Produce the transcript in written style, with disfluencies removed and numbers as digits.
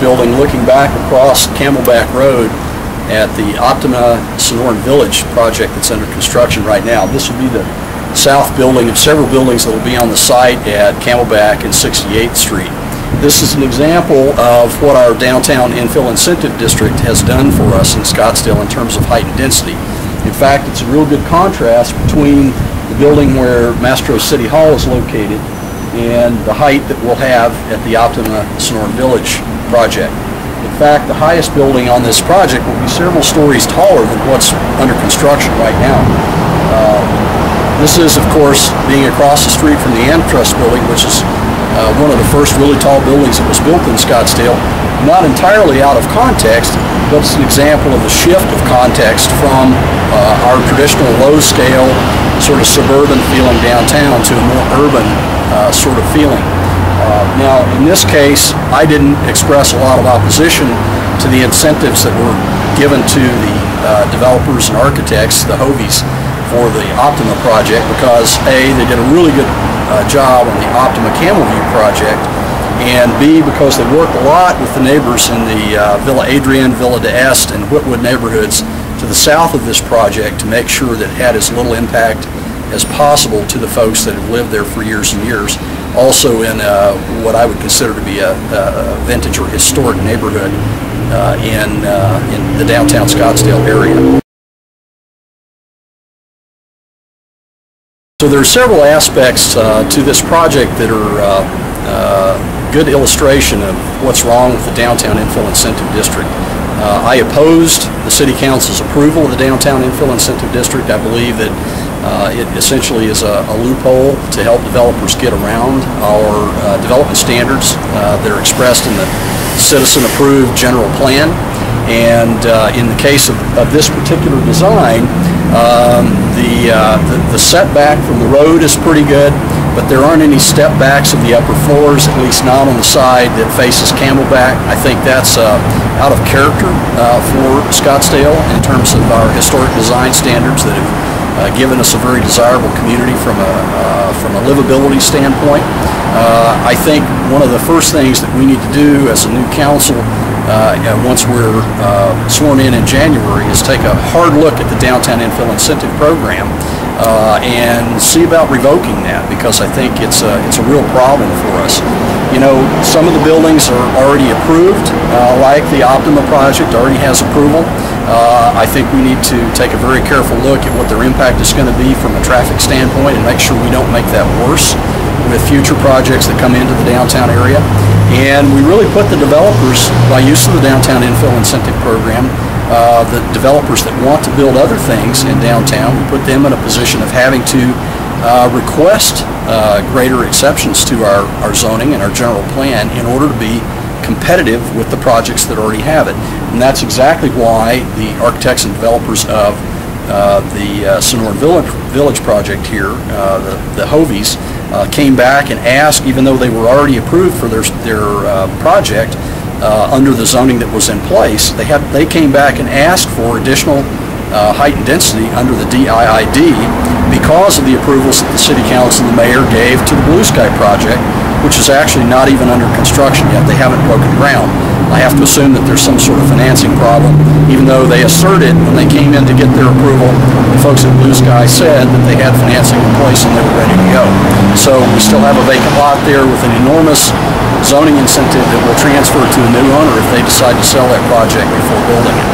building looking back across Camelback Road at the Optima Sonoran Village project that's under construction right now. This will be the south building of several buildings that will be on the site at Camelback and 68th Street. This is an example of what our downtown infill incentive district has done for us in Scottsdale in terms of height and density. In fact, it's a real good contrast between the building where Mastro City Hall is located and the height that we'll have at the Optima Sonoran Village project. In fact, the highest building on this project will be several stories taller than what's under construction right now. This is, of course, being across the street from the Antitrust building, which is one of the first really tall buildings that was built in Scottsdale. Not entirely out of context, but it's an example of the shift of context from our traditional low-scale, sort of suburban feeling downtown to a more urban sort of feeling. Now, in this case, I didn't express a lot of opposition to the incentives that were given to the developers and architects, the Hovies, for the Optima project because A, they did a really good job on the Optima Camelview project, and B, because they worked a lot with the neighbors in the Villa Adrian, Villa d'Este, and Whitwood neighborhoods to the south of this project to make sure that it had as little impact as possible to the folks that have lived there for years and years. Also in what I would consider to be a vintage or historic neighborhood in the downtown Scottsdale area. So there are several aspects to this project that are good illustration of what's wrong with the downtown infill incentive district. I opposed the City Council's approval of the downtown infill incentive district. I believe that it essentially is a loophole to help developers get around our development standards that are expressed in the citizen-approved general plan. And in the case of this particular design, the setback from the road is pretty good, but there aren't any step backs of the upper floors, at least not on the side that faces Camelback. I think that's out of character for Scottsdale in terms of our historic design standards that have given us a very desirable community from a livability standpoint. I think one of the first things that we need to do as a new council once we're sworn in January is take a hard look at the downtown infill incentive program and see about revoking that, because I think it's a real problem for us. You know, some of the buildings are already approved, like the Optima project already has approval. I think we need to take a very careful look at what their impact is going to be from a traffic standpoint and make sure we don't make that worse with future projects that come into the downtown area. And we really put the developers, by use of the downtown infill incentive program, the developers that want to build other things in downtown, we put them in a position of having to request greater exceptions to our zoning and our general plan in order to be competitive with the projects that already have it. And that's exactly why the architects and developers of the Sonoran Village project here, the Hovies, came back and asked, even though they were already approved for their project under the zoning that was in place, they came back and asked for additional height and density under the DIID because of the approvals that the City Council and the Mayor gave to the Blue Sky project, which is actually not even under construction yet. They haven't broken ground. I have to assume that there's some sort of financing problem, even though they asserted when they came in to get their approval, the folks at Blue Sky said that they had financing in place and they were ready to go. So we still have a vacant lot there with an enormous zoning incentive that will transfer to a new owner if they decide to sell that project before building it.